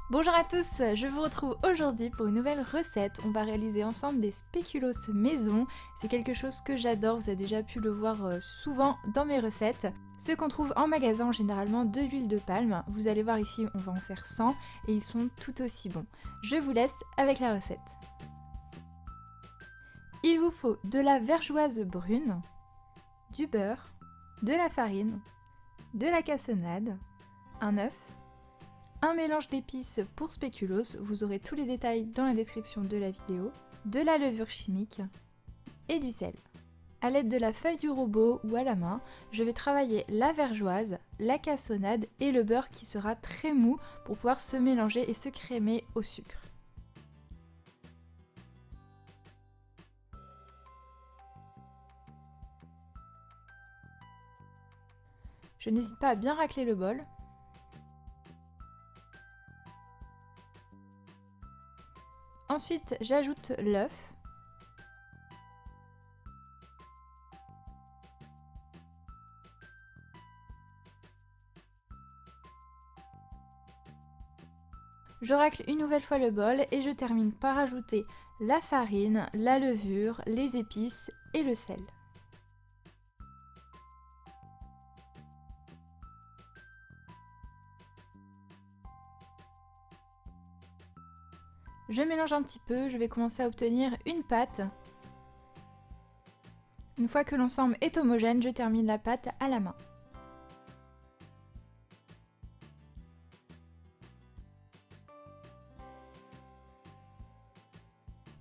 Bonjour à tous, je vous retrouve aujourd'hui pour une nouvelle recette. On va réaliser ensemble des spéculoos maison. C'est quelque chose que j'adore, vous avez déjà pu le voir souvent dans mes recettes. Ceux qu'on trouve en magasin généralement de l'huile de palme. Vous allez voir ici, on va en faire 100 et ils sont tout aussi bons. Je vous laisse avec la recette. Il vous faut de la vergeoise brune, du beurre, de la farine, de la cassonade, un œuf, un mélange d'épices pour spéculoos, vous aurez tous les détails dans la description de la vidéo, de la levure chimique et du sel. A l'aide de la feuille du robot ou à la main, je vais travailler la vergeoise, la cassonade et le beurre qui sera très mou pour pouvoir se mélanger et se crémer au sucre. Je n'hésite pas à bien racler le bol. Ensuite, j'ajoute l'œuf. Je racle une nouvelle fois le bol et je termine par ajouter la farine, la levure, les épices et le sel. Je mélange un petit peu, je vais commencer à obtenir une pâte. Une fois que l'ensemble est homogène, je termine la pâte à la main.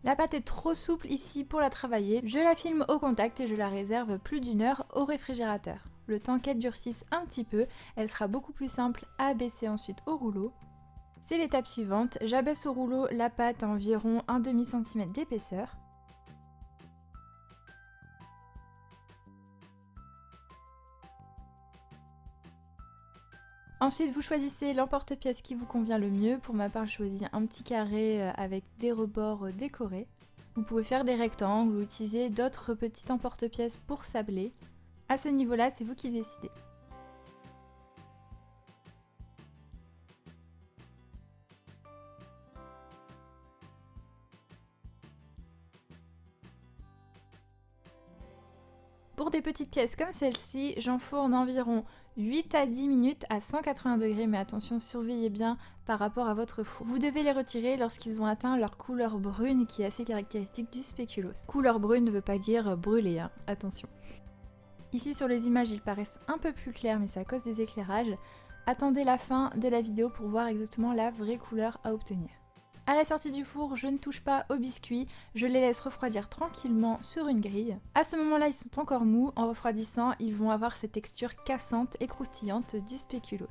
La pâte est trop souple ici pour la travailler, je la filme au contact et je la réserve plus d'1 heure au réfrigérateur. Le temps qu'elle durcisse un petit peu, elle sera beaucoup plus simple à abaisser ensuite au rouleau. C'est l'étape suivante, j'abaisse au rouleau la pâte à environ 1/2 cm d'épaisseur. Ensuite, vous choisissez l'emporte-pièce qui vous convient le mieux. Pour ma part, je choisis un petit carré avec des rebords décorés. Vous pouvez faire des rectangles ou utiliser d'autres petits emporte-pièces pour sabler. À ce niveau-là, c'est vous qui décidez. Pour des petites pièces comme celle-ci, j'enfourne environ 8 à 10 minutes à 180 degrés, mais attention, surveillez bien par rapport à votre four. Vous devez les retirer lorsqu'ils ont atteint leur couleur brune qui est assez caractéristique du spéculoos. Couleur brune ne veut pas dire brûlé, hein, attention. Ici sur les images, ils paraissent un peu plus clairs, mais c'est à cause des éclairages. Attendez la fin de la vidéo pour voir exactement la vraie couleur à obtenir. À la sortie du four, je ne touche pas aux biscuits, je les laisse refroidir tranquillement sur une grille. À ce moment-là, ils sont encore mous, en refroidissant, ils vont avoir cette texture cassante et croustillante du spéculoos.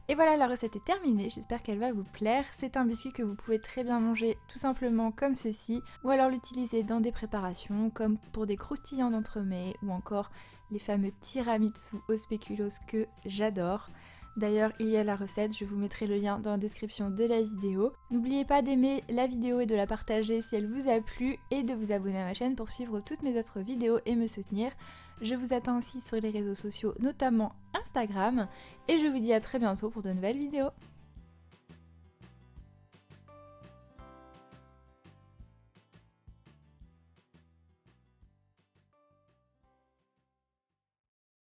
Et voilà, la recette est terminée, j'espère qu'elle va vous plaire. C'est un biscuit que vous pouvez très bien manger tout simplement comme ceci, ou alors l'utiliser dans des préparations comme pour des croustillants d'entremets, ou encore les fameux tiramisu au spéculoos que j'adore. D'ailleurs, il y a la recette, je vous mettrai le lien dans la description de la vidéo. N'oubliez pas d'aimer la vidéo et de la partager si elle vous a plu et de vous abonner à ma chaîne pour suivre toutes mes autres vidéos et me soutenir. Je vous attends aussi sur les réseaux sociaux, notamment Instagram, et je vous dis à très bientôt pour de nouvelles vidéos.